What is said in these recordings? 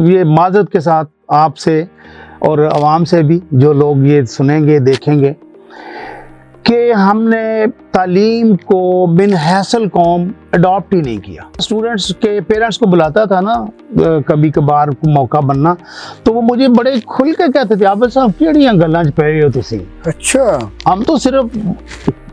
ये माजरत के साथ आपसे और आवाम से भी, जो लोग ये सुनेंगे देखेंगे, कि हमने तालीम को बिन हैसल कौम अडॉप्ट ही नहीं किया। स्टूडेंट्स के पेरेंट्स को बुलाता था ना कभी कभार मौका बनना, तो वो मुझे बड़े खुल के कहते थे, आप साहब केड़ियां गल्लां च पए हो तुसीं। अच्छा, हम तो सिर्फ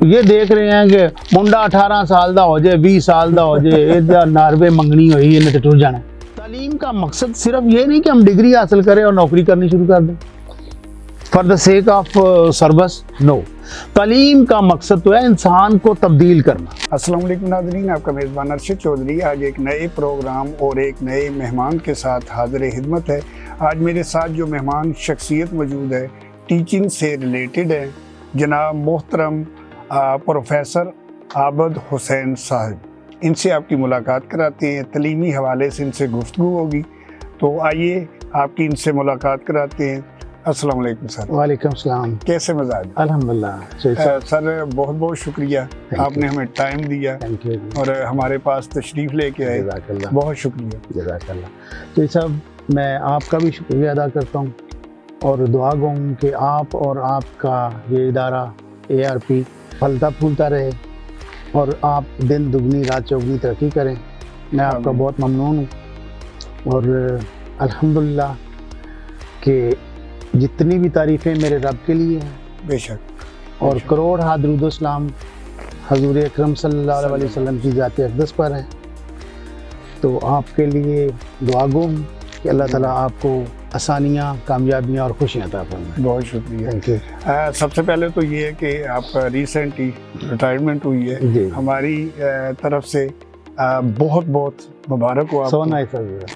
ये देख रहे हैं कि मुंडा 18 साल दा हो जाए, 20 साल दा हो जाए, इहदा नारवे मंगनी होई इन्हें ते टुर जाना। तालीम का मकसद सिर्फ ये नहीं कि हम डिग्री हासिल करें और नौकरी करनी शुरू कर दें for the sake of service, no. तालीम का मकसद तो है इंसान को तब्दील करना। अस्सलाम वालेकुम नाज़रीन, आपका मेज़बान अरशद चौधरी आज एक नए प्रोग्राम और एक नए मेहमान के साथ हाज़िर खिदमत है। आज मेरे साथ जो मेहमान शख्सियत मौजूद है, टीचिंग से रिलेटेड है, जनाब मोहतरम प्रोफेसर आबद हुसैन साहब। इनसे आपकी मुलाकात कराते हैं, तलीमी हवाले से इनसे गुफ्तगू होगी। तो आइए आपकी इनसे मुलाकात कराते हैं। अस्सलाम वालेकुम सर। वालेकुम सलाम। कैसे मजाज? अल्हम्दुलिल्लाह। सर बहुत बहुत शुक्रिया, आपने हमें टाइम दिया और हमारे पास तशरीफ़ लेके आए, बहुत शुक्रिया। जज़ाकल्लाह। तो सब मैं आपका भी शुक्रिया अदा करता हूँ और दुआ गो कि आप और आपका ये इदारा ARP फलता फूलता रहे और आप दिन दुगनी रात चौगनी तरक्की करें। मैं आपका बहुत ममनून हूँ और अल्हम्दुलिल्लाह कि जितनी भी तारीफ़ें मेरे रब के लिए हैं बेशक, और करोड़ हाथ दुरूद सलाम हजूर अकरम सल्लल्लाहु अलैहि वसल्लम की ज़ात अक़दस पर हैं। तो आपके लिए दुआ गो कि अल्लाह ताला आपको आसानियाँ, कामयाबियाँ और खुशियाँ अता फरमाए। बहुत शुक्रिया, थैंक यू। सबसे पहले तो ये है कि आपका रिसेंट ही रिटायरमेंट हुई है, हमारी तरफ से बहुत बहुत मुबारक हो आपको। So nice,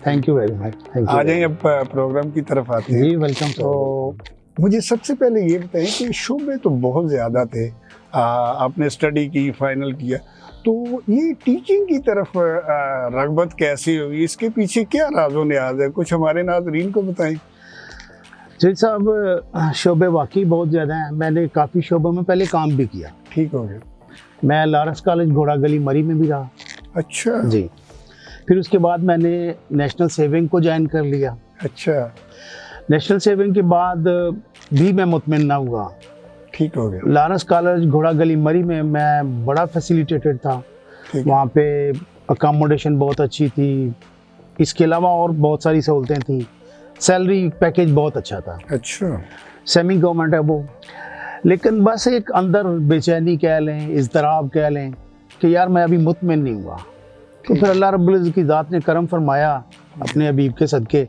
thank you very much. आ जाएं अब प्रोग्राम की तरफ आते हैं। जी वेलकम। तो मुझे सबसे पहले ये बताएं कि शोबे तो बहुत ज़्यादा थे, आपने स्टडी की, फाइनल किया, तो ये टीचिंग की तरफ रग़बत कैसी हुई, इसके पीछे क्या राज़ो न्याज़ है, कुछ हमारे नाज़रीन को बताएं। जी साहब, शोबे वाकई बहुत ज़्यादा हैं। मैंने काफ़ी शोबों में पहले काम भी किया। ठीक हो गया। मैं लॉरेंस कॉलेज घोड़ा गली मरी में भी रहा। अच्छा जी। फिर उसके बाद मैंने नेशनल सेविंग को ज्वाइन कर लिया। अच्छा, नेशनल सेविंग के बाद भी मैं मुतमिन ना हुआ। ठीक हो गया। लॉरेंस कॉलेज घोड़ा गली मरी में मैं बड़ा फैसिलिटेटेड था, वहाँ पे अकोमोडेशन बहुत अच्छी थी, इसके अलावा और बहुत सारी सहूलतें थी, सैलरी पैकेज बहुत अच्छा था। अच्छा, सेमी गवर्नमेंट है वो, लेकिन बस एक अंदर बेचैनी कह लें, इज़्तिराब कह लें कि यार मैं अभी मुतमिन नहीं हुआ। तो फिर अल्लाह रब्बुल इज़्ज़त की ज़ात ने करम फरमाया अपने हबीब के सदके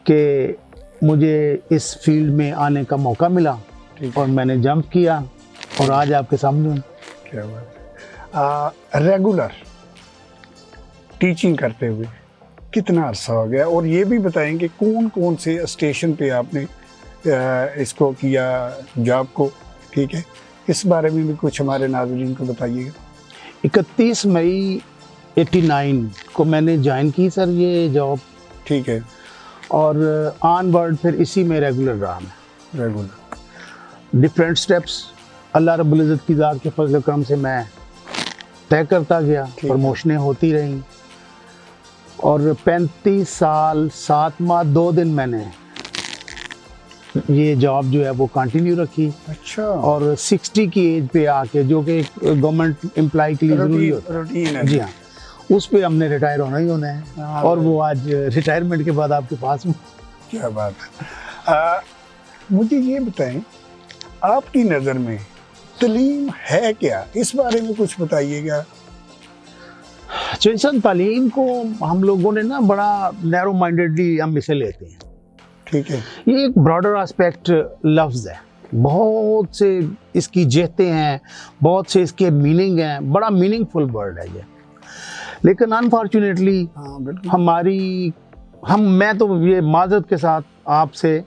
कि मुझे इस फील्ड में आने का मौका मिला और मैंने जंप किया और आज आपके सामने हूँ। क्या बात है। रेगुलर टीचिंग करते हुए कितना अरसा हो गया, और ये भी बताएं कि कौन कौन से स्टेशन पे आपने इसको किया, जॉब को, ठीक है, इस बारे में भी कुछ हमारे नाज़रीन को बताइएगा। 31 मई 89 को मैंने ज्वाइन की सर ये जॉब, ठीक है, और ऑनवर्ड फिर इसी में रेगुलर रहा मैं। रेगुलर डिफरेंट स्टेप्स अल्लाह रब्बुल इज़्ज़त की ज़ात के फज़ल करम से मैं तय करता गया, प्रमोशनें होती रहीं और 35 साल 7 माह 2 दिन मैंने ये जॉब जो है वो कंटिन्यू रखी। अच्छा, और 60 की एज पे आके, जो कि गवर्नमेंट एम्प्लॉय के लिए ज़रूरी होता है, जी हाँ, उस पे हमने रिटायर होना ही होना है। और वो आज रिटायरमेंट के बाद आपके पास हूँ। क्या बात है। मुझे ये बताएं, आपकी नज़र में तालीम है क्या, इस बारे में कुछ बताइएगा। जैसन तालीम को हम लोगों ने ना बड़ा नैरो माइंडेडली हम इसे लेते हैं, ठीक है, ये एक ब्रॉडर एस्पेक्ट लफ्ज़ है, बहुत से इसकी जेहतें हैं, बहुत से इसके मीनिंग हैं, बड़ा मीनिंगफुल वर्ड है ये, लेकिन अनफॉर्चुनेटली मैं तो ये माजरत के साथ आपसे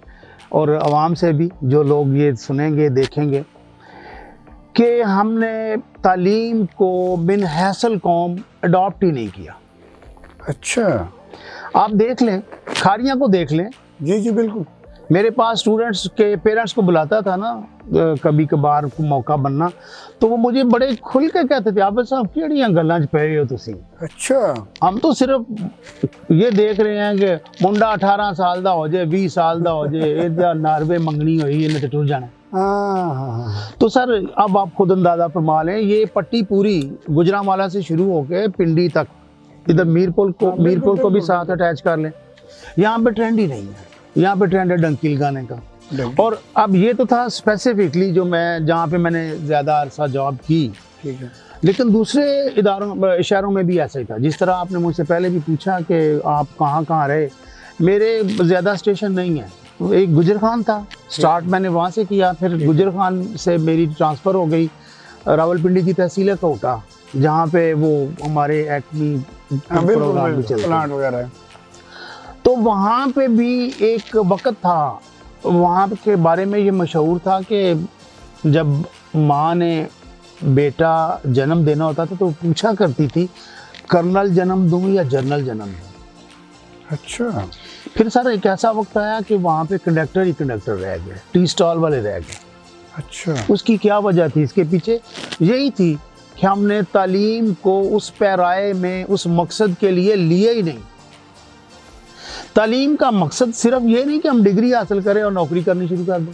और आवाम से भी, जो लोग ये सुनेंगे देखेंगे, कि हमने तालीम को बिन हैसल कौम अडॉप्ट ही नहीं किया। अच्छा, आप देख लें, खारियाँ को देख लें, जी जी बिल्कुल, मेरे पास स्टूडेंट्स के पेरेंट्स को बुलाता था ना कभी कभार को मौका बनना, तो वो मुझे बड़े खुल के कहते थे, आप साहब किहड़ियां गल्लां च पए हो तुसी। अच्छा, हम तो सिर्फ ये देख रहे हैं कि मुंडा 18 साल दा हो जाए, 20 साल दा हो जाए, ਇਹਦਾ नारवे मंगनी होई इन्हें तो टुर जाना। हाँ। तो सर अब आप खुद अंदाजा फरमा लें, ये पट्टी पूरी गुजरांवाला से शुरू होके पिंडी तक, इधर मीरपुर को भी साथ अटैच कर लें। यहाँ पे ट्रेंड ही नहीं है, यहाँ पे ट्रेंड है डंकील गाने का। और अब ये तो था स्पेसिफिकली जो मैं जहाँ पे मैंने ज़्यादा अरसा जॉब की, ठीक है। लेकिन दूसरे इदारों शहरों में भी ऐसा ही था। जिस तरह आपने मुझसे पहले भी पूछा कि आप कहाँ कहाँ रहे, मेरे ज़्यादा स्टेशन नहीं है। एक गुजर खान था, स्टार्ट मैंने वहाँ से किया, फिर गुजर खान से मेरी ट्रांसफ़र हो गई रावलपिंडी की तहसील कोटा, जहाँ पे वो हमारे एक्मी प्रोग्राम भी चलते प्लांट वगैरह है। तो वहाँ पे भी एक वक़्त था, वहाँ के बारे में ये मशहूर था कि जब माँ ने बेटा जन्म देना होता था तो पूछा करती थी कर्नल जन्म दूँ या जनरल जन्म दूँ। अच्छा। फिर सर एक ऐसा वक्त आया कि वहाँ पे कंडक्टर ही कंडक्टर रह गए, टी स्टॉल वाले रह गए। अच्छा। उसकी क्या वजह थी? इसके पीछे यही थी कि हमने तालीम को उस पैराए में उस मकसद के लिए लिए ही नहीं। तालीम का मकसद सिर्फ ये नहीं कि हम डिग्री हासिल करें और नौकरी करनी शुरू कर दें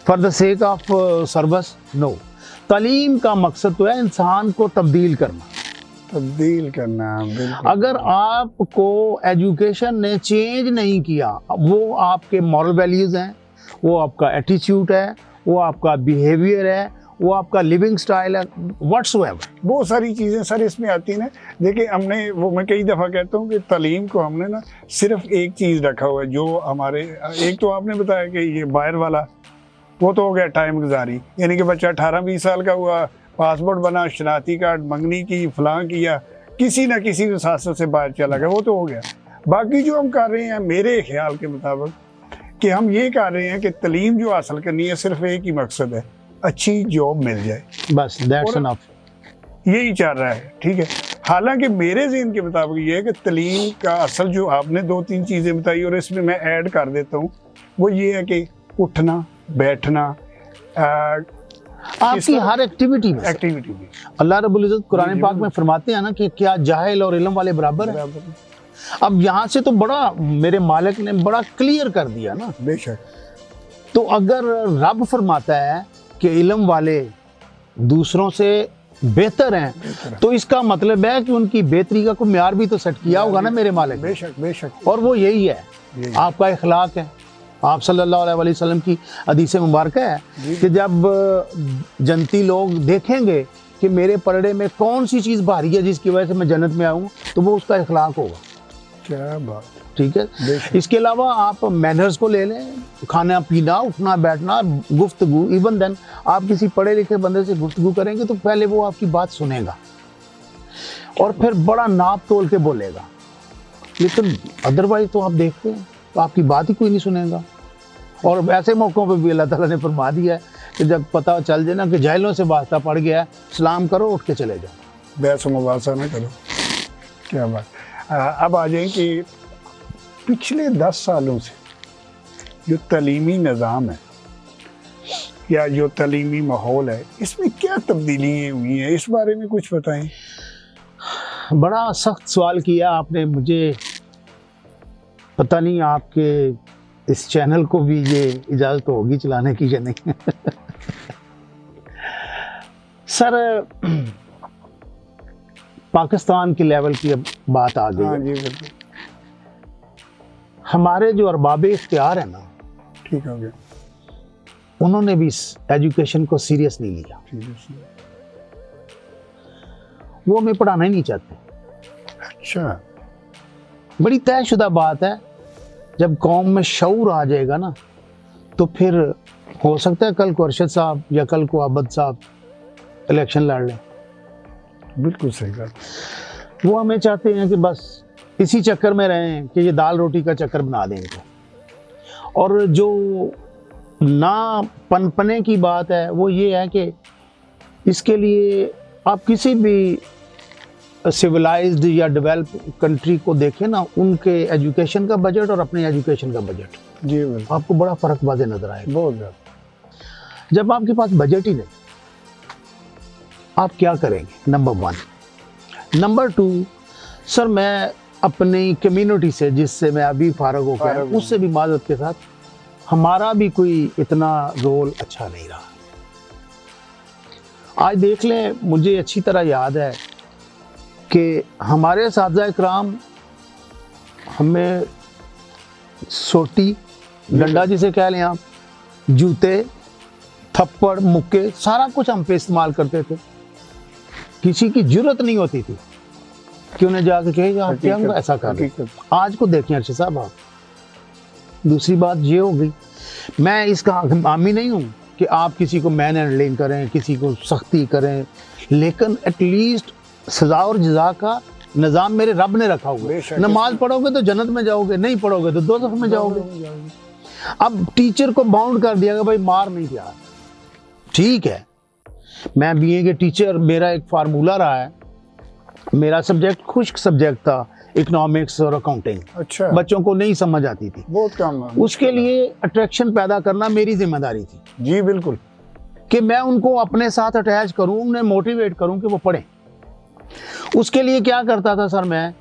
for the sake of service, no. तालीम का मकसद तो है इंसान को तब्दील करना। बिल्कुल। अगर आपको एजुकेशन ने चेंज नहीं किया, वो आपके मॉरल वैल्यूज हैं, वो आपका एटीट्यूड है, वो आपका बिहेवियर है, वो आपका लिविंग स्टाइल है, व्हाट्सएवर, बहुत सारी चीज़ें सर इसमें आती हैं ना। देखिए हमने वो, मैं कई दफ़ा कहता हूँ कि तालीम को हमने ना सिर्फ एक चीज़ रखा हुआ है, जो हमारे एक तो आपने बताया कि ये बाहर वाला, वो तो हो गया टाइम गुजारी, यानी कि बच्चा 18-20 साल का हुआ, पासपोर्ट बना, शनाख्ती कार्ड मंगनी की, फलां किया, किसी ना किसी वसासत से बाहर चला गया, वो तो हो गया। बाकी जो हम कर रहे हैं मेरे ख्याल के मुताबिक कि हम ये कर रहे हैं कि तालीम जो हासिल करनी है सिर्फ एक ही मकसद है, अच्छी जॉब मिल जाए, बस दैट्स इनफ, यही चल रहा है। ठीक है। हालांकि मेरे ज़हन के मुताबिक ये है कि तालीम का असल जो आपने 2-3 चीज़ें बताई और इसमें मैं ऐड कर देता हूँ, वो ये है कि उठना बैठना, आपकी हर एक्टिविटी में अल्लाह रब्बुल इज़्ज़त कुरान पाक में फरमाते हैं ना कि क्या जाहिल और इल्म वाले बराबर हैं। अब यहाँ से तो बड़ा मेरे मालिक ने बड़ा क्लियर कर दिया ना। बेशक। तो अगर रब फरमाता है कि इल्म वाले दूसरों से बेहतर हैं, तो इसका मतलब है कि उनकी बेहतरी का कोई म्यार भी तो सेट किया होगा ना मेरे मालिक। बेशक बेशक। और वो यही है, आपका इखलाक है। आप सल्लल्लाहु अलैहि वसल्लम की हदीस मुबारक है कि जब जनती लोग देखेंगे कि मेरे परड़े में कौन सी चीज़ भारी है जिसकी वजह से मैं जन्नत में आऊँ, तो वो उसका इखलाक होगा। क्या बात। ठीक है। इसके अलावा आप मैनर्स को ले लें, खाना पीना, उठना बैठना, गुफ्तगू। इवन देन आप किसी पढ़े लिखे बंदे से गुफ्तगू करेंगे तो पहले वो आपकी बात सुनेगा और फिर बड़ा नाप तोल के बोलेगा, लेकिन अदरवाइज तो आप देखते हैं तो आपकी बात ही कोई नहीं सुनेगा। और ऐसे मौक़ों पे भी अल्लाह ताला ने फरमा दिया है कि जब पता चल जाए ना कि जाहिलों से वास्ता पड़ गया है, सलाम करो, उठ के चले जाओ, बहस मुबासा ना करो। क्या बात। अब आ जाए कि पिछले 10 सालों से जो तालीमी निज़ाम है या जो तालीमी माहौल है, इसमें क्या तब्दीलियाँ हुई हैं, इस बारे में कुछ बताएं। बड़ा सख्त सवाल किया आपने मुझे। पता नहीं आपके इस चैनल को भी ये इजाज़त होगी चलाने की या नहीं। सर पाकिस्तान के लेवल की अब बात आ गई। हाँ जी बिल्कुल। हमारे जो अरबाबे इख्तियार है ना, ठीक हो गया, उन्होंने भी इस एजुकेशन को सीरियस नहीं लिया। वो हमें पढ़ाना ही नहीं चाहते। अच्छा। बड़ी तयशुदा बात है, जब कौम में शऊर आ जाएगा ना, तो फिर हो सकता है कल को अरशद साहब या कल को आबद साहब इलेक्शन लड़ लें। बिल्कुल सही बात। वो हमें चाहते हैं कि बस इसी चक्कर में रहें कि ये दाल रोटी का चक्कर बना दें इनको। और जो ना पनपने की बात है वो ये है कि इसके लिए आप किसी भी सिविलाइज्ड या डेवलप कंट्री को देखें ना, उनके एजुकेशन का बजट और अपने एजुकेशन का बजट, जी बिल्कुल, आपको बड़ा फर्क वाज़े नजर आएगा। बहुत ज़्यादा। जब आपके पास बजट ही नहीं, आप क्या करेंगे? नंबर 1। नंबर 2, सर मैं अपनी कम्युनिटी से, जिससे मैं अभी फारग हो गया, उससे भी माजरत के साथ, हमारा भी कोई इतना रोल अच्छा नहीं रहा। आज देख लें, मुझे अच्छी तरह याद है कि हमारे असातिज़ा इकराम हमें सोटी, डंडा जिसे कह लें आप, जूते, थप्पड़, मुक्के, सारा कुछ हम पे इस्तेमाल करते थे। किसी की जरूरत नहीं होती थी कि उन्हें जाके कहेगा आप क्या ऐसा कर रहे हैं। आज को देखें अर्शद साहब आप। दूसरी बात ये हो गई, मैं इसका हामी नहीं हूँ कि आप किसी को मैन हैंडलिंग करें, किसी को सख्ती करें, लेकिन एटलीस्ट सजा और जजा का निज़ाम मेरे रब ने रखा हुआ है। नमाज पढ़ोगे तो जन्नत में जाओगे, नहीं पढ़ोगे तो दोज़ख में जाओगे। अब टीचर को बाउंड कर दिया, भाई मार नहीं दिया, ठीक है। मैं बीए के टीचर, मेरा एक फार्मूला रहा है, मेरा सब्जेक्ट खुश्क सब्जेक्ट था, इकोनॉमिक्स और अकाउंटिंग। अच्छा, बच्चों को नहीं समझ आती थी, बहुत कम है। उसके लिए अट्रैक्शन पैदा करना मेरी जिम्मेदारी थी। जी बिल्कुल, कि मैं उनको अपने साथ अटैच करूं, उन्हें मोटिवेट करूं कि वो पढ़ें। उसके लिए क्या करता था सर मैं,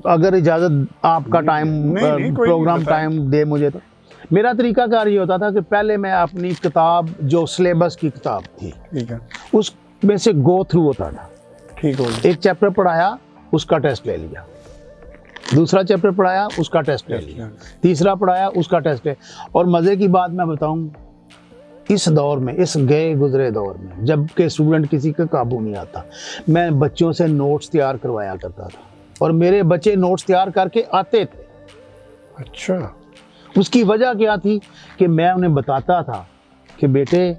अगर इजाज़त आपका टाइम प्रोग्राम टाइम दे मुझे, तो मेरा तरीकाकार ये होता था कि पहले मैं अपनी किताब, जो सिलेबस की किताब थी, ठीक है, उसमें से गो थ्रू होता था। ठीक हो, एक चैप्टर पढ़ाया, उसका टेस्ट ले लिया, दूसरा चैप्टर पढ़ाया, उसका टेस्ट ले लिया, तीसरा पढ़ाया, उसका टेस्ट ले। और मज़े की बात मैं बताऊं, इस दौर में, इस गए गुजरे दौर में, जब के स्टूडेंट किसी का काबू नहीं आता, मैं बच्चों से नोट्स तैयार करवाया करता था और मेरे बच्चे नोट्स तैयार करके आते थे। अच्छा, उसकी वजह क्या थी कि मैं उन्हें बताता था कि बेटे,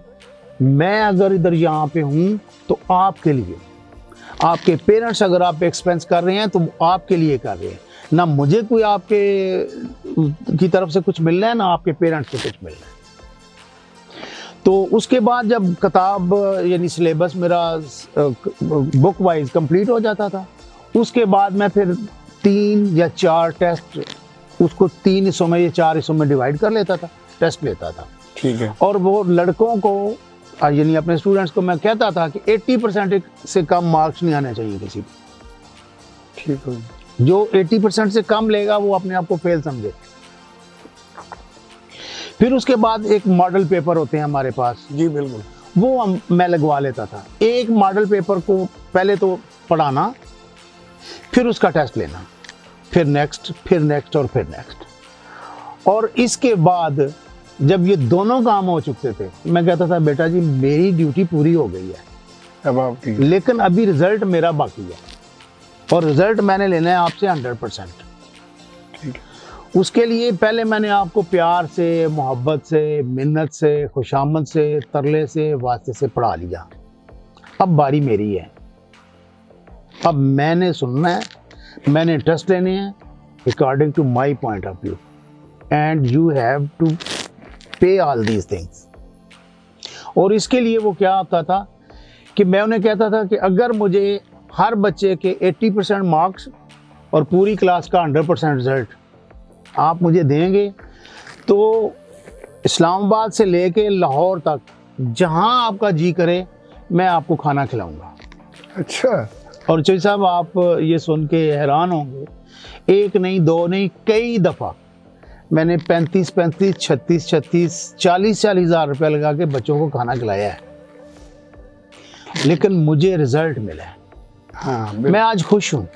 मैं अगर इधर यहाँ पे हूँ तो आपके लिए, आपके पेरेंट्स अगर आप एक्सपेंस कर रहे हैं तो आपके लिए कर रहे हैं, ना मुझे कोई आपके की तरफ से कुछ मिल रहा है, ना आपके पेरेंट्स से कुछ मिल रहा है। तो उसके बाद जब किताब यानी सिलेबस मेरा बुक वाइज कंप्लीट हो जाता था, उसके बाद मैं फिर 3 या 4 टेस्ट, उसको 3 हिस्सों में या 4 हिस्सों में डिवाइड कर लेता था, टेस्ट लेता था। ठीक है। और वो लड़कों को यानी अपने स्टूडेंट्स को मैं कहता था कि 80% से कम मार्क्स नहीं आने चाहिए किसी भी। ठीक है। जो 80% से कम लेगा वो अपने आप को फेल समझे। फिर उसके बाद एक मॉडल पेपर होते हैं हमारे पास, जी बिल्कुल, वो मैं लगवा लेता था। एक मॉडल पेपर को पहले तो पढ़ाना, फिर उसका टेस्ट लेना, फिर नेक्स्ट, फिर नेक्स्ट और फिर नेक्स्ट। और इसके बाद जब ये दोनों काम हो चुके थे, मैं कहता था बेटा जी मेरी ड्यूटी पूरी हो गई है, अब आपकी, लेकिन अभी रिजल्ट मेरा बाकी है और रिजल्ट मैंने लेना है आपसे 100%। ठीक है। उसके लिए पहले मैंने आपको प्यार से, मोहब्बत से, मिन्नत से, खुशामद से, तरले से, वास्ते से पढ़ा लिया। अब बारी मेरी है, अब मैंने सुनना है, मैंने टेस्ट लेने हैं according to my point of view, and you have to pay all these things. और इसके लिए वो क्या होता था कि मैं उन्हें कहता था कि अगर मुझे हर बच्चे के 80% मार्क्स और पूरी क्लास का 100% रिजल्ट आप मुझे देंगे तो इस्लामाबाद से लेके लाहौर तक जहां आपका जी करे मैं आपको खाना खिलाऊंगा। अच्छा। और चौधरी साहब आप ये सुन के हैरान होंगे, एक नहीं, दो नहीं, कई दफ़ा मैंने 35-35, 36-36, 40-40 हज़ार रुपये लगा के बच्चों को खाना खिलाया है, लेकिन मुझे रिजल्ट मिला है। हाँ, मैं आज खुश हूँ।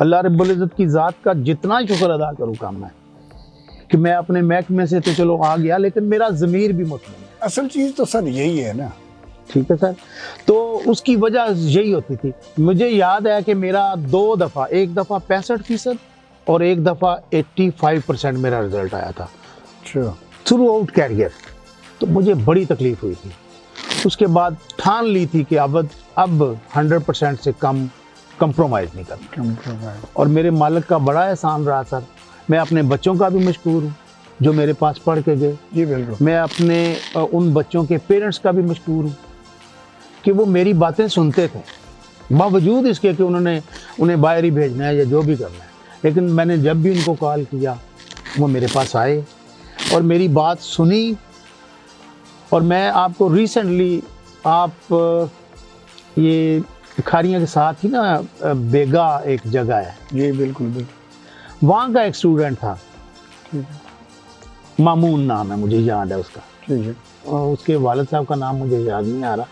अल्लाह रब्बुल इज़्ज़त की ज़ात का जितना शुक्र अदा करूँ कम है कि मैं अपने महकमे से तो चलो आ गया, लेकिन मेरा ज़मीर भी मुतमईन है। असल चीज़ तो सर यही है ना। ठीक है सर। तो उसकी वजह यही होती थी। मुझे याद है कि मेरा 2 दफ़ा, एक दफ़ा 65% और एक दफ़ा 85% मेरा रिजल्ट आया था थ्रू आउट कैरियर। तो मुझे बड़ी तकलीफ हुई थी। उसके बाद ठान ली थी कि अब 100% से कम कंप्रोमाइज़ नहीं करना। और मेरे मालिक का बड़ा एहसान रहा सर। मैं अपने बच्चों का भी मशकूर हूँ जो मेरे पास पढ़ के गए। जी बिल्कुल। मैं अपने उन बच्चों के पेरेंट्स का भी मशकूर हूँ कि वो मेरी बातें सुनते थे बावजूद इसके कि उन्हें बाहर ही भेजना है या जो भी करना है। लेकिन मैंने जब भी उनको कॉल किया वो मेरे पास आए और मेरी बात सुनी। और मैं आपको रिसेंटली आप ये खारियाँ के साथ ही ना बेगा एक जगह है, जी बिल्कुल बिल्कुल, वहाँ का एक स्टूडेंट था, ठीक है, मामून नाम है, मुझे याद है उसका, ठीक है, और उसके वालिद साहब का नाम मुझे याद नहीं आ रहा।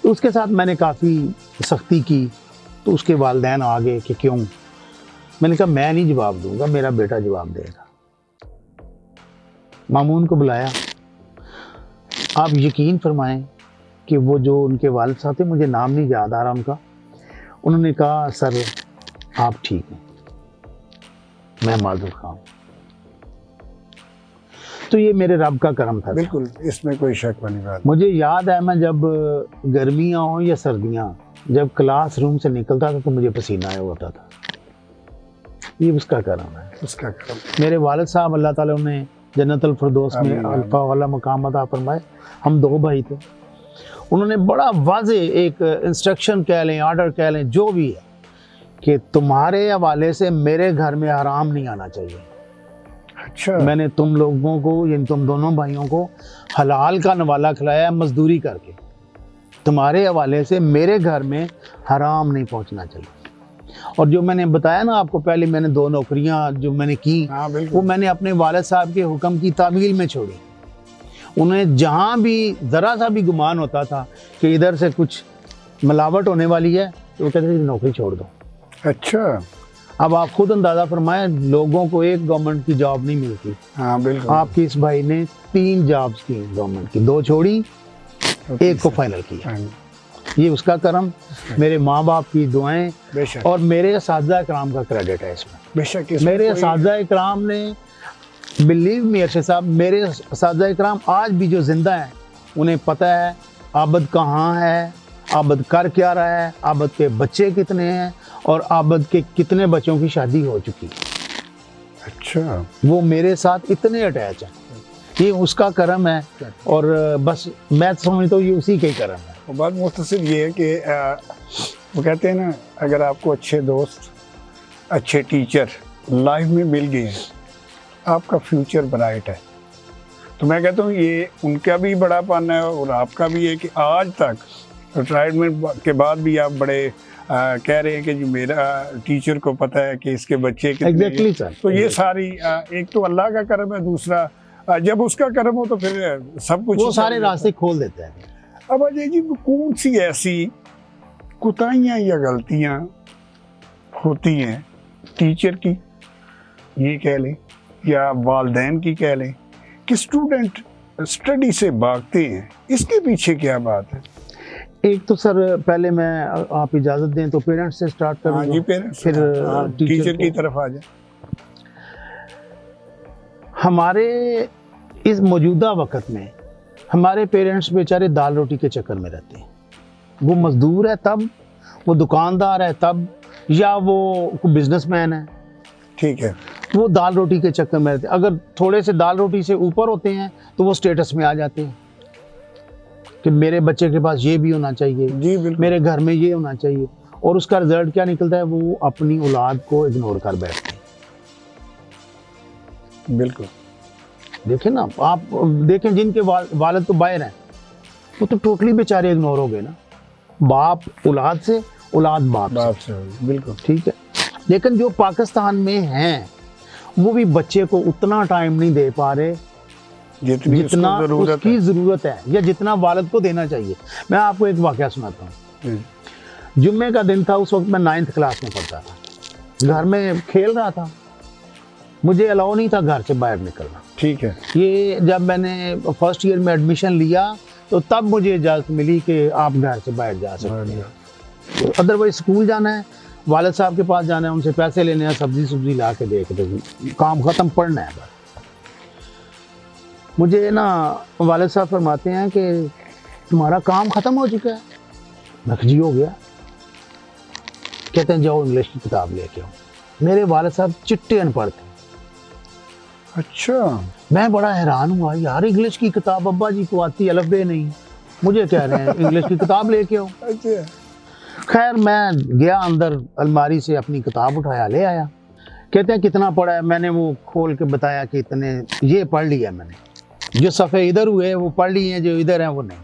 तो उसके साथ मैंने काफ़ी सख्ती की, तो उसके वालिदैन आ गए कि क्यों। मैंने कहा मैं नहीं जवाब दूंगा, मेरा बेटा जवाब देगा। मामून को बुलाया। आप यकीन फरमाएं कि वो जो उनके वालिद साहब थे, मुझे नाम नहीं याद आ रहा उनका, उन्होंने कहा सर आप ठीक हैं, मैं माजूर खां हूं। तो ये मेरे रब का करम था। बिल्कुल, इसमें कोई शक वाली बात। मुझे याद है मैं जब गर्मियाँ हो या सर्दियाँ, जब क्लासरूम से निकलता था तो मुझे पसीना आया होता था। ये उसका करम है, उसका करम। मेरे वालिद साहब अल्लाह ताला उन्हें जन्नतुल फिरदौस में अल्फा वाला मकाम अता फरमाए। हम 2 भाई थे। उन्होंने बड़ा वाज़े एक इंस्ट्रक्शन कह लें, ऑर्डर कह लें, जो भी है, कि तुम्हारे हवाले से मेरे घर में हराम नहीं आना चाहिए। अच्छा, मैंने तुम लोगों को, यानी तुम दोनों भाइयों को हलाल का नवाला खिलाया मजदूरी करके। तुम्हारे हवाले से मेरे घर में हराम नहीं पहुंचना चाहिए। और जो मैंने बताया ना आपको पहले, मैंने 2 नौकरियां जो मैंने की, हाँ वो मैंने अपने वालिद साहब के हुक्म की तामील में छोड़ी। उन्हें जहाँ भी ज़रा सा भी गुमान होता था कि इधर से कुछ मिलावट होने वाली है, तो वो कहते थे नौकरी छोड़ दो। अच्छा, अब आप खुद अंदाज़ा फरमाएं, लोगों को एक गवर्नमेंट की जॉब नहीं मिलती। हाँ बिल्कुल, आपके इस भाई ने 3 जॉब्स की गवर्नमेंट की, 2 छोड़ी, 1 को फाइनल किया। ये उसका करम, मेरे माँ बाप की दुआएं, बेशक, और मेरे असातिज़ा इकराम का क्रेडिट है इसमें। बेशक मेरे असातिज़ा इकराम ने, बिलीव मी अरशद साहब, मेरे असातिज़ा इकराम आज भी जो जिंदा हैं, उन्हें पता है आबद कहाँ है, आबद कर क्या रहा है, आबद के बच्चे कितने हैं, और आबद के कितने बच्चों की शादी हो चुकी है। अच्छा, वो वो मेरे साथ इतने अटैच हैं। ये उसका करम है, और बस मैं समझता हूँ ये उसी का ही करम है। बात मुख्तसर ये है कि वो कहते हैं ना, अगर आपको अच्छे दोस्त, अच्छे टीचर लाइफ में मिल गए हैं, आपका फ्यूचर ब्राइट है। तो मैं कहता हूँ ये उनका भी बड़ापन है और आपका भी है कि आज तक रिटायरमेंट के बाद भी आप बड़े कह रहे हैं कि जी मेरा टीचर को पता है कि इसके बच्चे कितने एग्जैक्टली हैं। सर। तो ये सारी एक तो अल्लाह का करम है, दूसरा जब उसका करम हो तो फिर सब कुछ वो सारे रास्ते खोल देते हैं। अब अजय जी, कौन सी ऐसी कुताहियाँ या गलतियाँ होती हैं टीचर की, ये कह लें, या वालिदैन की कह लें, कि स्टूडेंट स्टडी से भागते हैं, इसके पीछे क्या बात है? एक तो सर पहले मैं, आप इजाज़त दें तो पेरेंट्स से स्टार्ट हाँ करूँगा, जी, पेरेंट्स, फिर टीचर की तरफ आ जाए। हमारे इस मौजूदा वक्त में हमारे पेरेंट्स बेचारे दाल रोटी के चक्कर में रहते हैं। वो मजदूर है तब, वो दुकानदार है तब, या वो बिजनेसमैन है, ठीक है, वो दाल रोटी के चक्कर में रहते हैं। अगर थोड़े से दाल रोटी से ऊपर होते हैं तो वो स्टेटस में आ जाते हैं कि मेरे बच्चे के पास ये भी होना चाहिए, जी बिल्कुल, मेरे घर में ये होना चाहिए। और उसका रिजल्ट क्या निकलता है, वो अपनी औलाद को इग्नोर कर बैठते हैं। बिल्कुल, देखें ना आप, देखें जिनके वालिद तो बाहर हैं, वो तो टोटली बेचारे इग्नोर हो गए ना। बाप औलाद से, औलाद बाप से। बिल्कुल, ठीक है। लेकिन जो पाकिस्तान में हैं, वो भी बच्चे को उतना टाइम नहीं दे पा रहे जितना उसकी ज़रूरत है, या जितना वालिद को देना चाहिए। मैं आपको एक वाक़या सुनाता हूँ। जुम्मे का दिन था, उस वक्त मैं 9th क्लास में पढ़ता था, घर में खेल रहा था, मुझे अलाउ नहीं था घर से बाहर निकलना। ठीक है, ये जब मैंने फर्स्ट ईयर में एडमिशन लिया तो तब मुझे इजाज़त मिली कि आप घर से बाहर जा सकते हैं। अदरवाइज स्कूल जाना है, वालिद साहब के पास जाना है, उनसे पैसे लेने हैं, सब्जी ला के दे के दो, काम ख़त्म, पढ़ना है बस। मुझे ना वालिद साहब फरमाते हैं कि तुम्हारा काम ख़त्म हो चुका है। मैं जी हो गया। कहते हैं जाओ इंग्लिश की किताब लेके आओ। मेरे वालिद साहब चिट्टे अनपढ़ थे। अच्छा, मैं बड़ा हैरान हुआ, यार इंग्लिश की किताब अब्बा जी को आती, अलफ बे नहीं, मुझे कह रहे हैं इंग्लिश की किताब लेके आओ। अच्छा, खैर मैं गया अंदर, अलमारी से अपनी किताब उठाया, ले आया। कहते हैं कितना पढ़ा है? मैंने वो खोल के बताया कि इतने, ये पढ़ लिया मैंने, जो सफ़े इधर हुए वो पढ़ लिए हैं, जो इधर हैं वो नहीं।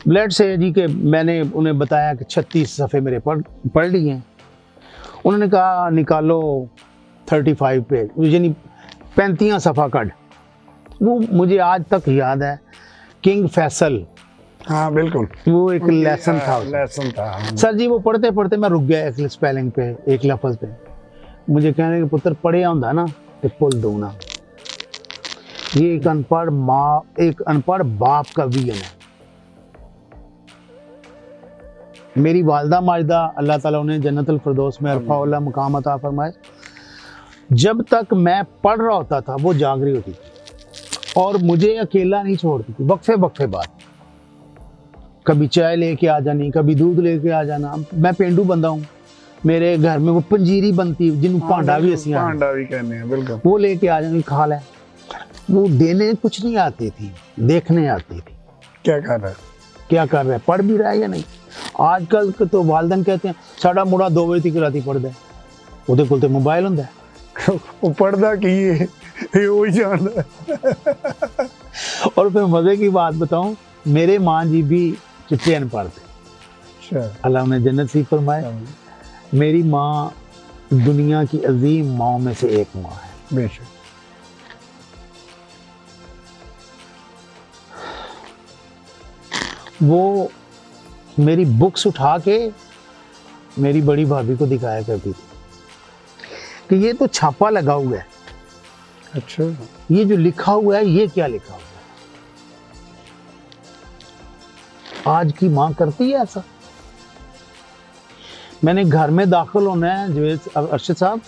लेट से जी के मैंने उन्हें बताया कि 36 सफ़े मेरे पढ़ लिए हैं। उन्होंने कहा निकालो 35 पेज, यानी 35 सफ़ा कट। वो मुझे आज तक याद है, किंग फैसल, हाँ बिल्कुल, वो एक लेसन था उसमें। लेसन था सर जी वो पढ़ते पढ़ते मैं रुक गया एक स्पेलिंग पे, एक लफ्ज़ पे। मुझे कहने के पुत्र पढ़िया होंदा ना तो पुल दो ना। ये एक अनपढ़ माँ, एक अनपढ़ बाप का विजन है। मेरी वालदा माजदा, अल्लाह ताला उन्हें जन्नतुल फिरदौस में अरफाउल्ला मुकाम अता फरमाए, जब तक मैं पढ़ रहा होता था वो जाग रही होती थी और मुझे अकेला नहीं छोड़ती थी। वक्फे वक्फे बाद कभी चाय लेके आ जानी, कभी दूध लेके आ जाना। मैं पेंडू बंदा हूँ, मेरे घर में वो पंजीरी बनती जिन्होंने पांडा भी ऐसी पांडा भी कहने हैं, बिल्कुल वो लेके आ जानी, खा ले। वो देने कुछ नहीं आती थी, देखने आती थी क्या कर रहा है, क्या कर रहा है, पढ़ भी रहा है या नहीं। आजकल के तो वालदन कहते हैं साढ़ा मुड़ा 2 बजे तक राती पढ़दा है, ਉਹਦੇ ਕੋਲ ਤੇ मोबाइल ਹੁੰਦਾ है। वो पढ़दा की है वो ही जानता है। और फिर मजे की बात बताऊं, मेरे माँ जी भी चिट्टे अनपढ़ थे, अच्छा अल्लाह उन्हें जन्नत नसीब फरमाए। मेरी माँ दुनिया की अजीम माँओं में से एक माँ है। बेशक वो मेरी बुक्स उठा के मेरी बड़ी भाभी को दिखाया करती थी कि ये तो छापा लगा हुआ है, अच्छा ये जो लिखा हुआ है ये क्या लिखा हुआ है। आज की माँ करती है ऐसा? मैंने घर में दाखिल होना है जवेद अरशद साहब,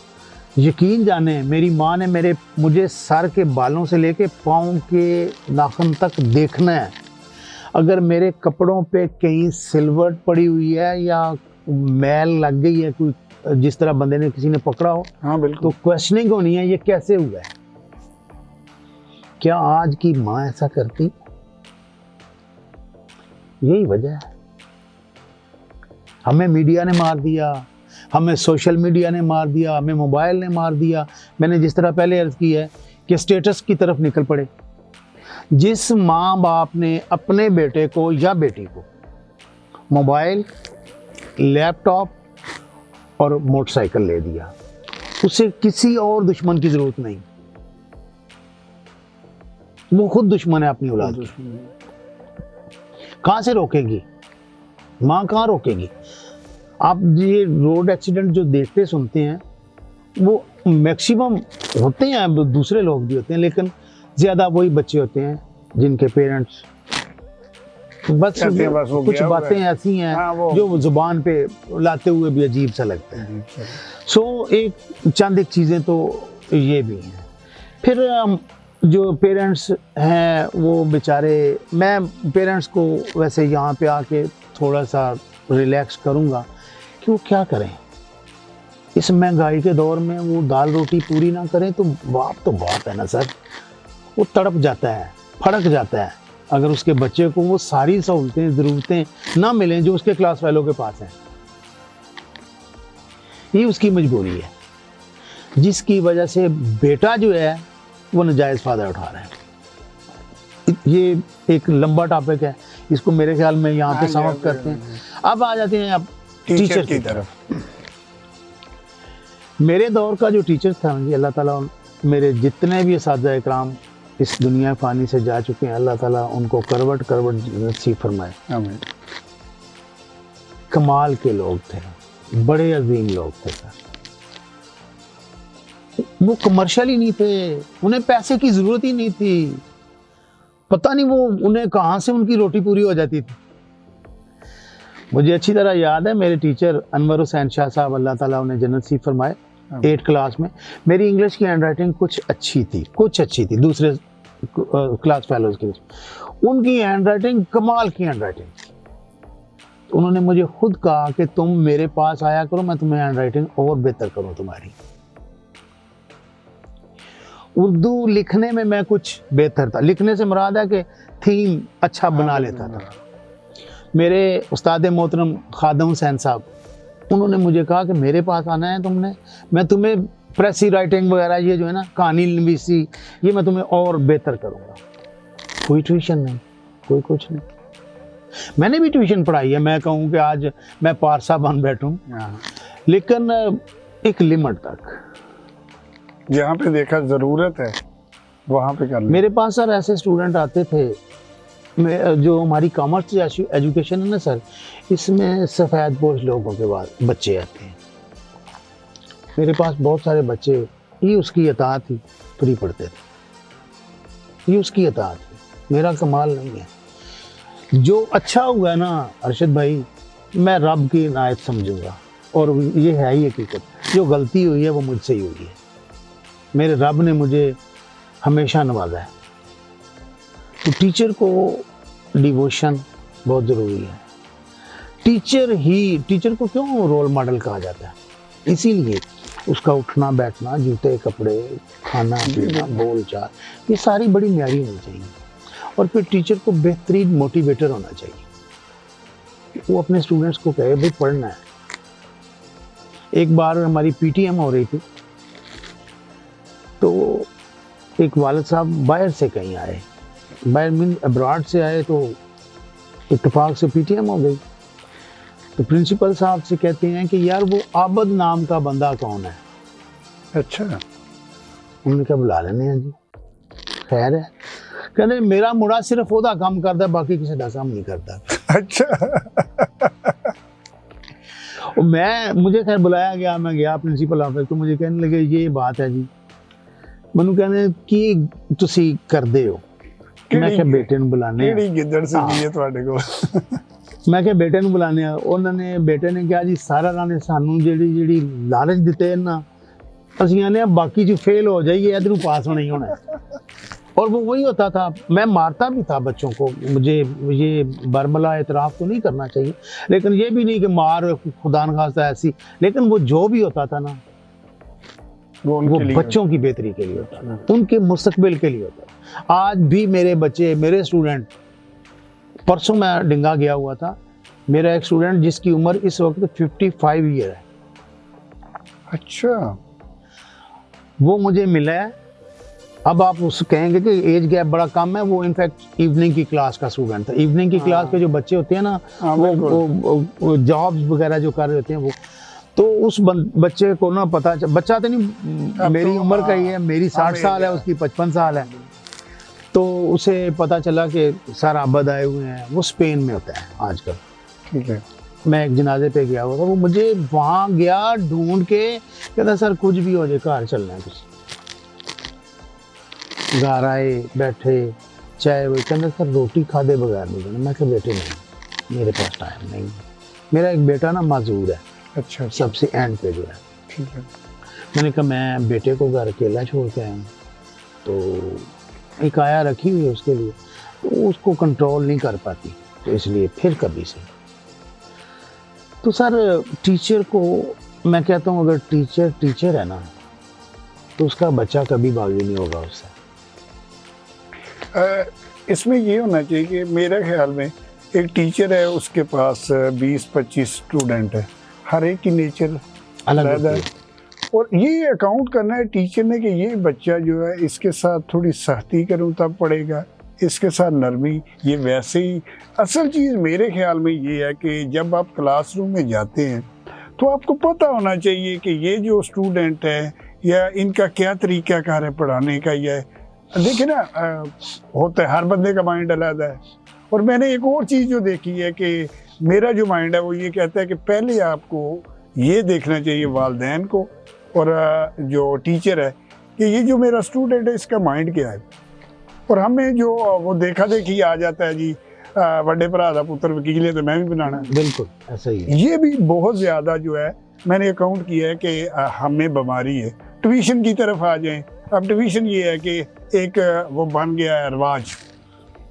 यकीन जाने मेरी माँ ने मुझे सर के बालों से लेके पाँव के नाखून तक देखना है। अगर मेरे कपड़ों पे कहीं सिल्वर पड़ी हुई है या मैल लग गई है, कोई जिस तरह बंदे ने किसी ने पकड़ा हो, हाँ बिल्कुल, तो क्वेश्चनिंग होनी है ये कैसे हुआ है। क्या आज की माँ ऐसा करती? यही वजह है, हमें मीडिया ने मार दिया, हमें सोशल मीडिया ने मार दिया, हमें मोबाइल ने मार दिया। मैंने जिस तरह पहले अर्ज की है कि स्टेटस की तरफ निकल पड़े। जिस माँ बाप ने अपने बेटे को या बेटी को मोबाइल, लैपटॉप और मोटरसाइकिल ले दिया, उसे किसी और दुश्मन की जरूरत नहीं, वो खुद दुश्मन है अपनी औलाद की। कहाँ से रोकेगी माँ, कहाँ रोकेगी? आप ये रोड एक्सीडेंट जो देखते सुनते हैं वो मैक्सिमम होते हैं, दूसरे लोग भी होते हैं, लेकिन ज़्यादा वही बच्चे होते हैं जिनके पेरेंट्स बस कुछ बातें ऐसी हैं जो जुबान पे लाते हुए भी अजीब सा लगता है। सो एक चीज़ें तो ये भी हैं। फिर जो पेरेंट्स हैं वो बेचारे, मैं पेरेंट्स को वैसे यहाँ पे आके थोड़ा सा रिलैक्स करूँगा कि वो क्या करें इस महंगाई के दौर में। वो दाल रोटी पूरी ना करें तो बाप है ना सर, वो तड़प जाता है, फड़क जाता है अगर उसके बच्चे को वो सारी सहूलतें, ज़रूरतें ना मिलें जो उसके क्लास वालों के पास हैं। ये उसकी मजबूरी है, जिसकी वजह से बेटा जो है वो नाजायज़ फ़ायदा उठा रहा है। ये एक लंबा टॉपिक है, इसको मेरे ख्याल में यहाँ पे समाप्त करते हैं। अब आ जाते हैं अब टीचर की तरफ। मेरे दौर का जो टीचर था जी, अल्लाह ताला मेरे जितने भी असातिज़ा इकराम इस दुनिया फ़ानी से जा चुके हैं, अल्लाह ताला उनको करवट करवट नसीब फरमाए। आमीन। कमाल के लोग थे, बड़े अजीम लोग थे सर। वो कमर्शियल ही नहीं थे, उन्हें पैसे की ज़रूरत ही नहीं थी। पता नहीं वो उन्हें कहाँ से उनकी रोटी पूरी हो जाती थी। मुझे अच्छी तरह याद है मेरे टीचर अनवर हुसैन शाह साहब, अल्लाह ताला उन्हें जन्नत नसीब फरमाए, 8th क्लास में मेरी इंग्लिश की हैंडराइटिंग कुछ अच्छी थी दूसरे क्लास फेलोज की। उनकी हैंडराइटिंग कमाल की हैंडराइटिंग थी। उन्होंने मुझे खुद कहा कि तुम मेरे पास आया करो, मैं तुम्हें हैंडराइटिंग और बेहतर करूँ तुम्हारी। उर्दू लिखने में मैं कुछ बेहतर था, लिखने से मुराद है कि थीम अच्छा बना लेता था। मेरे उस्ताद मोहतरम खादम हुसैन साहब, उन्होंने मुझे कहा कि मेरे पास आना है तुमने, मैं तुम्हें प्रेसी राइटिंग वगैरह ये जो है ना कहानी नवीसी ये मैं तुम्हें और बेहतर करूँगा। कोई ट्यूशन नहीं, कोई कुछ नहीं। मैंने भी ट्यूशन पढ़ाई है, मैं कहूँ कि आज मैं पारसा बन बैठूँ, लेकिन एक लिमिट तक। जहाँ पे देखा ज़रूरत है वहाँ पे कर। मेरे पास सर ऐसे स्टूडेंट आते थे, जो हमारी कॉमर्स एजुकेशन है ना सर, इसमें सफ़ेद पोश लोगों के बाद बच्चे आते हैं। मेरे पास बहुत सारे बच्चे ये उसकी अताअत ही फ्री पढ़ते थे, ये उसकी अताअत थी, मेरा कमाल नहीं है। जो अच्छा हुआ ना अरशद भाई, मैं रब की इनायत समझूंगा, और ये है ही हकीकत। जो गलती हुई है वो मुझसे ही हुई है, मेरे रब ने मुझे हमेशा नवाजा है। तो टीचर को डिवोशन बहुत ज़रूरी है। टीचर को क्यों रोल मॉडल कहा जाता है? इसीलिए उसका उठना बैठना, जूते कपड़े, खाना पीना, बोल चाल, ये सारी बड़ी न्यारी होनी चाहिए। और फिर टीचर को बेहतरीन मोटिवेटर होना चाहिए, वो अपने स्टूडेंट्स को कहे भाई पढ़ना है। एक बार हमारी पीटीएम हो रही थी, तो एक वालिद साहब बाहर से कहीं आए, बाहर मीन अब्रॉड से आए, तो इत्तेफाक से पीटीएम हो गई। तो प्रिंसिपल साहब से कहते हैं कि यार वो आबद नाम का बंदा कौन है? अच्छा। उन्होंने कहा बुला लेने हैं जी, खैर है। कहते मेरा मुड़ा सिर्फ ओदा काम करता है, बाकी किसी का काम नहीं करता। अच्छा। और मुझे खैर बुलाया गया, मैं गया प्रिंसिपल ऑफिस, तो मुझे कहने लगे ये बात है जी। मैनू कहने कि तुसी करदे हो? मैं क्या बेटे ਨੂੰ बुलाने ਕਿਹੜੀ ਗਿੱਦੜ ਸੀ ਤੁਹਾਡੇ ਕੋਲ? ਮੈਂ ਕਿਹਾ ਬੇਟੇ ਨੂੰ ਬੁਲਾਣੇ ਆ। ਉਹਨਾਂ ਨੇ ਬੇਟੇ ਨੇ ਕਿਹਾ ਜੀ ਸਾਰਾ ਰਾਣੇ ਸਾਨੂੰ ਜਿਹੜੀ ਲਾਲਚ ਦਿੱਤੇ ਨਾ, ਅਸੀਂ ਆਨੇ ਬਾਕੀ ਚ फेल हो जाइए, इधर पास होना ही होना है। और वो वही होता था। मैं मारता भी था बच्चों को, मुझे ये बरमला एतराफ़ तो नहीं करना चाहिए, लेकिन ये भी नहीं कि मार खुदा न खास्ता ऐसी, लेकिन वो जो भी होता था ना वो बच्चों की बेहतरी के लिए होता था, उनके मुस्तकबिल के लिए होता था। आज भी मेरे बच्चे, मेरे स्टूडेंट, परसों मैं डिंगा गया हुआ था, मेरा एक स्टूडेंट जिसकी उम्र इस वक्त 55 ईयर है। अच्छा। वो मुझे मिला है। अब आप उस कहेंगे कि एज गैप बड़ा कम है, वो इनफैक्ट इवनिंग की क्लास का स्टूडेंट था। इवनिंग की क्लास के जो बच्चे होते हैं ना, वो जॉब्स वगैरह जो कर रहे होते हैं, वो तो उस बच्चे को ना बच्चा तो नहीं, मेरी उम्र का ही है, मेरी 60 साल है, उसकी 55 साल है। तो उसे पता चला कि सर आबद आए हुए हैं, वो स्पेन में होता है आजकल। ठीक है। मैं एक जनाजे पे गया हुआ था, वो मुझे वहाँ गया ढूंढ के, कहता सर कुछ भी हो जाए घर चलना है। कुछ घर आए, बैठे, चाय वो कहते सर रोटी खादे बगैर नहीं जाना। मैं कहा बेटे नहीं, मेरे पास टाइम नहीं। मेरा एक बेटा ना माजूर है। अच्छा। सबसे एंड पे जो है। ठीक है। मैंने कहा मैं बेटे को घर अकेला छोड़ के आया हूँ, तो एक आया रखी हुई है उसके लिए, तो उसको कंट्रोल नहीं कर पाती, तो इसलिए फिर कभी से। तो सर टीचर को मैं कहता हूँ, अगर टीचर है ना, तो उसका बच्चा कभी बागी नहीं होगा उससे। इसमें ये होना चाहिए कि मेरे ख्याल में एक टीचर है, उसके पास 20-25 स्टूडेंट है, हर एक की नेचर अलग है, और ये अकाउंट करना है टीचर ने कि ये बच्चा जो है इसके साथ थोड़ी सख्ती करूँ तब पढ़ेगा, इसके साथ नरमी, ये वैसे ही। असल चीज़ मेरे ख्याल में ये है कि जब आप क्लासरूम में जाते हैं तो आपको पता होना चाहिए कि ये जो स्टूडेंट है या इनका क्या तरीक़ाकार है पढ़ाने का। या देखिए ना, होता है हर बंदे का माइंड अलग है। और मैंने एक और चीज़ जो देखी है कि मेरा जो माइंड है वो ये कहता है कि पहले आपको ये देखना चाहिए वालिदैन को और जो टीचर है कि ये जो मेरा स्टूडेंट है इसका माइंड क्या है। और हमें जो वो देखा देखी आ जाता है जी, बड़े भरा का पुत्र वकील है तो मैं भी बनाना है। बिल्कुल ऐसा ही है। ये भी बहुत ज़्यादा जो है मैंने अकाउंट किया है कि हमें बीमारी है। ट्यूशन की तरफ आ जाएं। अब ट्यूशन ये है कि एक वो बन गया है रिवाज,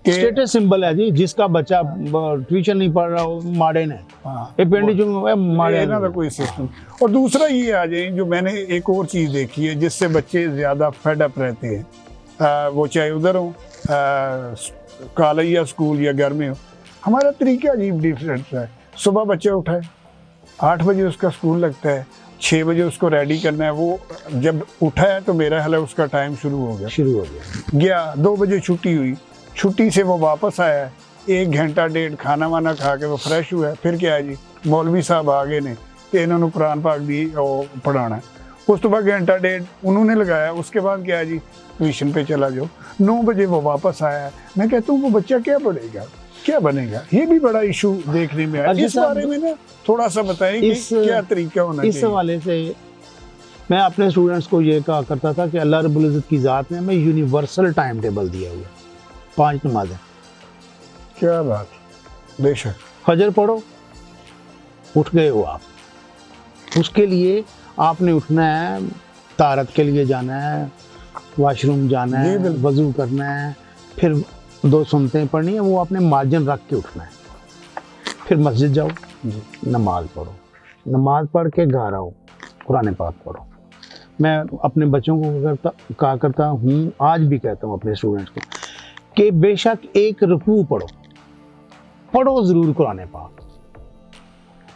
स्टेटस सिंबल है जी, जिसका बच्चा ट्यूशन नहीं पढ़ रहा हो मॉडर्न है। हाँ, ये पिंडी जो मॉडर्न का कोई सिस्टम। और दूसरा ये आ जाए, जो मैंने एक और चीज़ देखी है जिससे बच्चे ज़्यादा फेड अप रहते हैं, वो चाहे उधर हो कॉलेज या स्कूल या घर में हो, हमारा तरीका अजीब डिफरेंट है। सुबह बच्चा उठा है, 8 बजे उसका स्कूल लगता है, 6 बजे उसको रेडी करना है। वो जब उठा है तो मेरा ख्याल है उसका टाइम शुरू हो गया। 2 बजे छुट्टी हुई, छुट्टी से वो वापस आया है, 1 घंटा डेढ़ खाना वाना खा के वो फ्रेश हुआ है। फिर क्या है जी, मौलवी साहब आ गए ने कि इन्होंने कुरान पाक दी और पढ़ाना है। उस तो बाद घंटा डेढ़ उन्होंने लगाया। उसके बाद क्या है जी, ट्यूशन पे चला जाओ। 9 बजे वो वापस आया है। मैं कहता हूँ वो बच्चा क्या पढ़ेगा, क्या बनेगा? ये भी बड़ा इशू देखने में आया। इस बारे में ना थोड़ा सा बताएं कि क्या तरीका होना चाहिए। इस हवाले से मैं अपने स्टूडेंट्स को ये कहा करता था कि अल्लाह रब्बुल इज़्ज़त की ज़ात ने हमें यूनिवर्सल टाइम टेबल दिया हुआ, 5 नमाज़ें। क्या बात, बेशक। फजर पढ़ो, उठ गए हो आप, उसके लिए आपने उठना है, तारत के लिए जाना है, वॉशरूम जाना है, वज़ू करना है, फिर 2 सुन्नतें पढ़नी है, वो आपने मार्जिन रख के उठना है। फिर मस्जिद जाओ, नमाज पढ़ो, नमाज पढ़ के घर आओ, कुरान पाक पढ़ो। मैं अपने बच्चों को कहा करता हूँ, आज भी कहता हूँ अपने स्टूडेंट्स को कि बेशक एक रुकू पढ़ो ज़रूर कुरान पाक।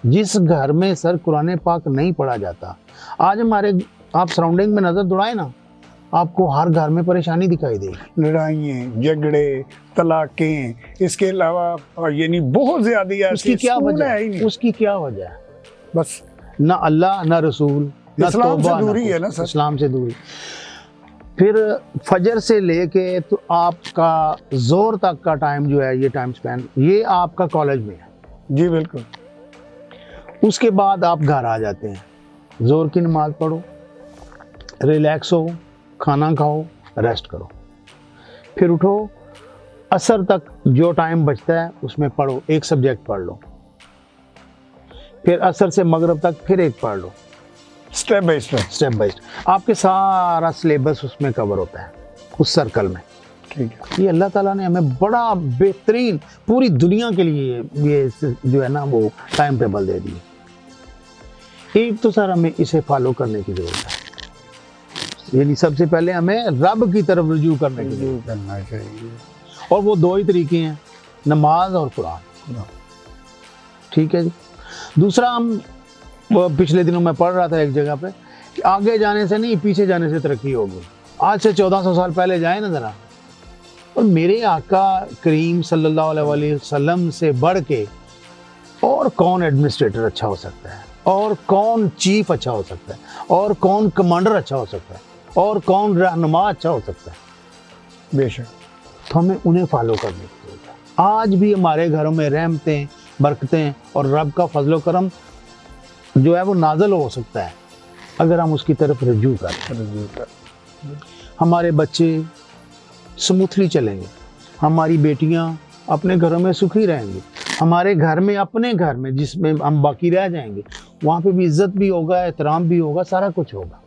जिस घर में सर कुरान पाक नहीं पढ़ा जाता, आज हमारे आप सराउंडिंग में नज़र दौड़ाएं ना, आपको हर घर में परेशानी दिखाई देगी। लड़ाइयाँ, झगड़े, तलाकें, इसके अलावा यानी बहुत ज़्यादा। उसकी क्या वजह है? उसकी क्या वजह है? बस ना अल्लाह ना रसूल, ना इस्लाम तौबा, से दूरी है ना सर। इस्लाम से दूरी। फिर फजर से लेके तो आपका जोर तक का टाइम जो है, ये टाइम स्पेंड, ये आपका कॉलेज में है। जी बिल्कुल। उसके बाद आप घर आ जाते हैं, जोर की नमाज पढ़ो, रिलैक्स हो, खाना खाओ, रेस्ट करो, फिर उठो, असर तक जो टाइम बचता है उसमें पढ़ो, एक सब्जेक्ट पढ़ लो, फिर असर से मगरिब तक फिर एक पढ़ लो, स्टेप बाय स्टेप आपके सारा सिलेबस उसमें कवर होता है, उस सर्कल में। ठीक है। ये अल्लाह ताला ने हमें बड़ा बेहतरीन पूरी दुनिया के लिए ये जो है ना वो टाइम टेबल दे दिए। एक तो सर हमें इसे फॉलो करने की जरूरत है, यानी सबसे पहले हमें रब की तरफ रुजू करने की जरूरत करना चाहिए। और वो 2 ही तरीके हैं, नमाज और कुरान। ठीक है जी। दूसरा, हम पिछले दिनों मैं पढ़ रहा था एक जगह पे कि आगे जाने से नहीं पीछे जाने से तरक्की होगी। आज से 1400 साल पहले जाए ना ज़रा, और मेरे आका करीम सल्लल्लाहु अलैहि वसल्लम से बढ़ के और कौन एडमिनिस्ट्रेटर अच्छा हो सकता है, और कौन चीफ अच्छा हो सकता है, और कौन कमांडर अच्छा हो सकता है, और कौन रहनुमा अच्छा हो सकता है। बेशक। तो हमें उन्हें फॉलो करने की जरूरत है। आज भी हमारे घरों में रहमतें, बरकतें और रब का फजलो करम जो है वो नाज़िल हो सकता है अगर हम उसकी तरफ रुजू करें। हमारे बच्चे स्मूथली चलेंगे, हमारी बेटियां अपने घरों में सुखी रहेंगी, हमारे घर में, अपने घर में जिसमें हम बाकी रह जाएंगे, वहाँ पे भी इज्जत भी होगा, एहतराम भी होगा, सारा कुछ होगा,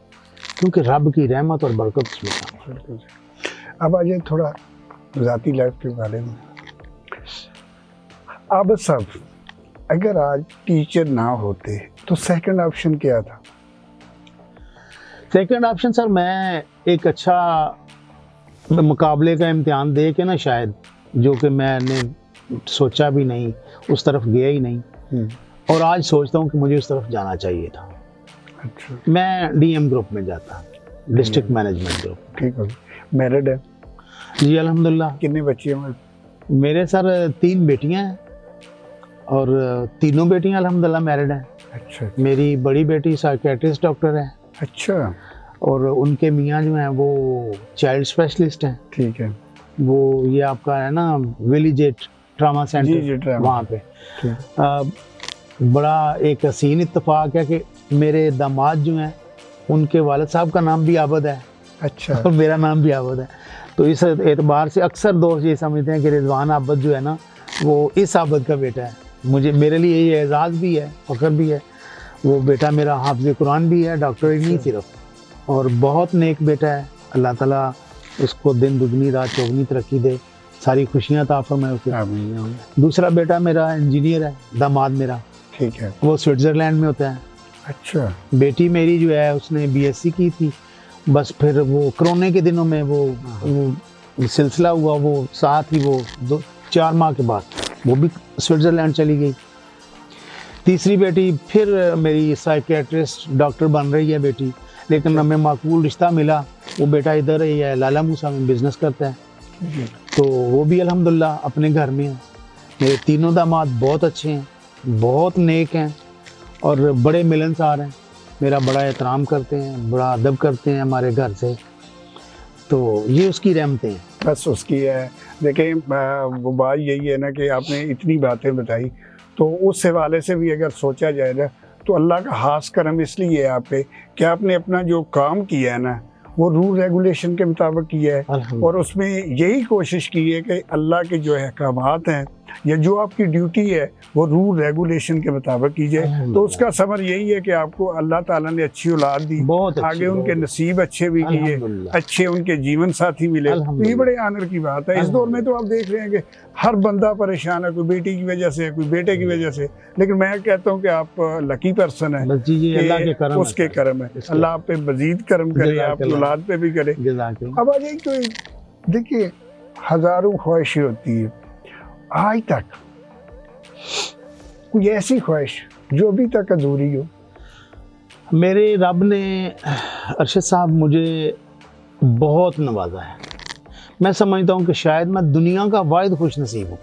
क्योंकि रब की रहमत और बरकत उसमें शामिल है। अब आ जाए थोड़ा ज़ाती लाइफ के बारे में। अब सब अगर आज टीचर ना होते तो सेकंड ऑप्शन क्या था? सेकंड ऑप्शन सर, मैं एक अच्छा मुकाबले का इम्तिहान दे के ना, शायद जो कि मैंने सोचा भी नहीं, उस तरफ गया ही नहीं, और आज सोचता हूँ कि मुझे उस तरफ जाना चाहिए था। अच्छा। मैं डीएम ग्रुप में जाता, डिस्ट्रिक्ट मैनेजमेंट ग्रुप। ठीक है। मैरिड है? जी अल्हम्दुलिल्लाह। कितने बच्चे हैं? मेरे सर 3 बेटियां हैं, और तीनों बेटियां अल्हम्दुलिल्लाह मैरिड हैं। अच्छा। मेरी बड़ी बेटी साइकियाट्रिस्ट डॉक्टर है। अच्छा। और उनके मियाँ जो हैं वो चाइल्ड स्पेशलिस्ट हैं। ठीक है। वो ये आपका है ना विलेज ट्रामा सेंटर, वहाँ पे। बड़ा एक हसीन इत्तेफाक है कि मेरे दामाद जो हैं उनके वालिद साहब का नाम भी आबद है। अच्छा। और मेरा नाम भी आबद है, तो इस एतबार से अक्सर दोस्त ये समझते हैं कि रिजवान आबद जो है ना वो इस आबद का बेटा है। मेरे लिए ये एजाज़ भी है, फ़ख्र भी है। वो बेटा मेरा हाफ़िज़ कुरान भी है, डॉक्टर ही नहीं सिर्फ, और बहुत नेक बेटा है। अल्लाह ताला उसको दिन दुगनी रात चौगनी तरक्की दे, सारी खुशियाँ अता फरमाए उसे। दूसरा बेटा मेरा इंजीनियर है, दामाद मेरा। ठीक है। वो स्विट्ज़रलैंड में होता है। अच्छा। बेटी मेरी जो है उसने बीएससी की थी, बस फिर वो कोरोना के दिनों में वो सिलसिला हुआ, वो साथ ही वो 4 माह के बाद वो भी स्विट्ज़रलैंड चली गई। तीसरी बेटी फिर मेरी साइकियाट्रिस्ट डॉक्टर बन रही है बेटी, लेकिन हमें माकूल रिश्ता मिला, वो बेटा इधर ही है, लाला मूसा में बिज़नेस करता है, तो वो भी अल्हम्दुलिल्लाह अपने घर में है। मेरे तीनों दामाद बहुत अच्छे हैं, बहुत नेक हैं और बड़े मिलनसार हैं, मेरा बड़ा एहतराम करते हैं, बड़ा अदब करते हैं हमारे घर से। तो ये उसकी रहमतें हैं। बस उसकी है। देखिए वो बात यही है ना कि आपने इतनी बातें बताई, तो उस हवाले से भी अगर सोचा जाए ना तो अल्लाह का खास करम इसलिए है आप पे कि आपने अपना जो काम किया है ना वो रूल रेगुलेशन के मुताबिक किया है, और उसमें यही कोशिश की है कि अल्लाह के जो अहकामात हैं या जो आपकी ड्यूटी है वो रूल रेगुलेशन के मुताबिक की जाए। तो उसका समर यही है कि आपको अल्लाह ताला ने अच्छी औलाद दी, आगे उनके नसीब अच्छे भी किए, अच्छे उनके जीवन साथी मिले, तो ये बड़े आनर की बात है। इस दौर में तो आप देख रहे हैं कि हर बंदा परेशान है, कोई बेटी की वजह से, कोई बेटे की वजह से, लेकिन मैं कहता हूँ कि आप लकी पर्सन है, उसके करम है। अल्लाह आप पे मजीद करम करे, आपकी औलाद पे भी करे। अब आ जाए कोई, देखिए हजारों ख्वाहिशें होती है, आज तक कोई ऐसी ख्वाहिश जो अभी तक अधूरी हो? मेरे रब ने अरशद साहब मुझे बहुत नवाजा है। मैं समझता हूँ कि शायद मैं दुनिया का वाहिद खुश नसीब हूँ।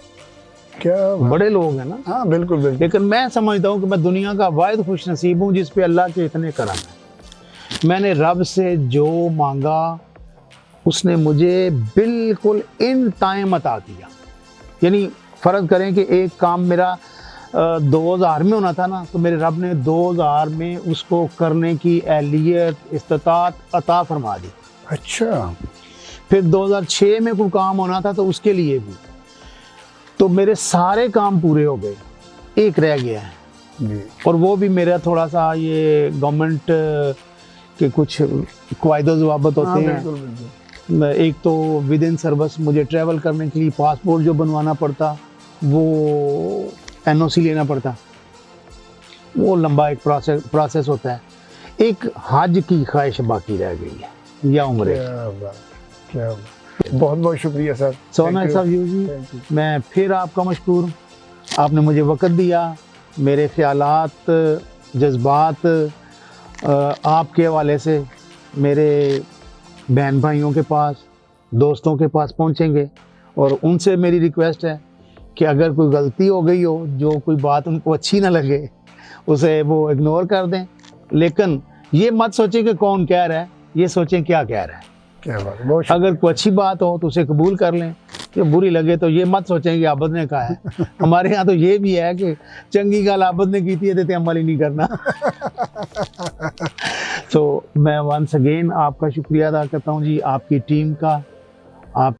क्या बड़े लोग हैं ना? हाँ बिल्कुल बिल्कुल। लेकिन मैं समझता हूँ कि मैं दुनिया का वाहिद खुश नसीब हूँ जिस पे अल्लाह के इतने करम हैं। मैंने रब से जो मांगा उसने मुझे बिल्कुल इन टाइम अता किया। यानी फ़र्ज़ करें कि एक काम मेरा 2000 में होना था ना, तो मेरे रब ने 2000 में उसको करने की अहलियत, इस्तिताअत अता फरमा दी। अच्छा। फिर 2006 में कोई काम होना था तो उसके लिए भी, तो मेरे सारे काम पूरे हो गए, एक रह गया है जी। और वो भी मेरा थोड़ा सा ये गवर्नमेंट के कुछ क़वायद ज़वाबित होते हैं। बिल्कुल बिल्कुल। एक तो विद इन सर्विस मुझे ट्रैवल करने के लिए पासपोर्ट जो बनवाना पड़ता, वो NOC लेना पड़ता, वो लंबा एक प्रोसेस होता है। एक हज की ख्वाहिश बाकी रह गई है या उम्रे। क्या बहुत बहुत शुक्रिया सर। सोना साहब जी, मैं फिर आपका मशकूर। आपने मुझे वक़्त दिया, मेरे ख्यालात, जज्बात आपके हवाले से मेरे बहन भाइयों के पास, दोस्तों के पास पहुंचेंगे, और उनसे मेरी रिक्वेस्ट है कि अगर कोई गलती हो गई हो, जो कोई बात उनको अच्छी ना लगे, उसे वो इग्नोर कर दें, लेकिन ये मत सोचें कि कौन कह रहा है, ये सोचें क्या कह रहा है। क्या बात। अगर कोई अच्छी बात हो तो उसे कबूल कर लें, जो बुरी लगे तो ये मत सोचें कि आबद ने कहा है। हमारे यहाँ तो ये भी है कि चंगी गाल आबद ने की थी, तो अमल ही नहीं करना। तो मैं वंस अगेन आपका शुक्रिया अदा करता हूँ जी, आपकी टीम का,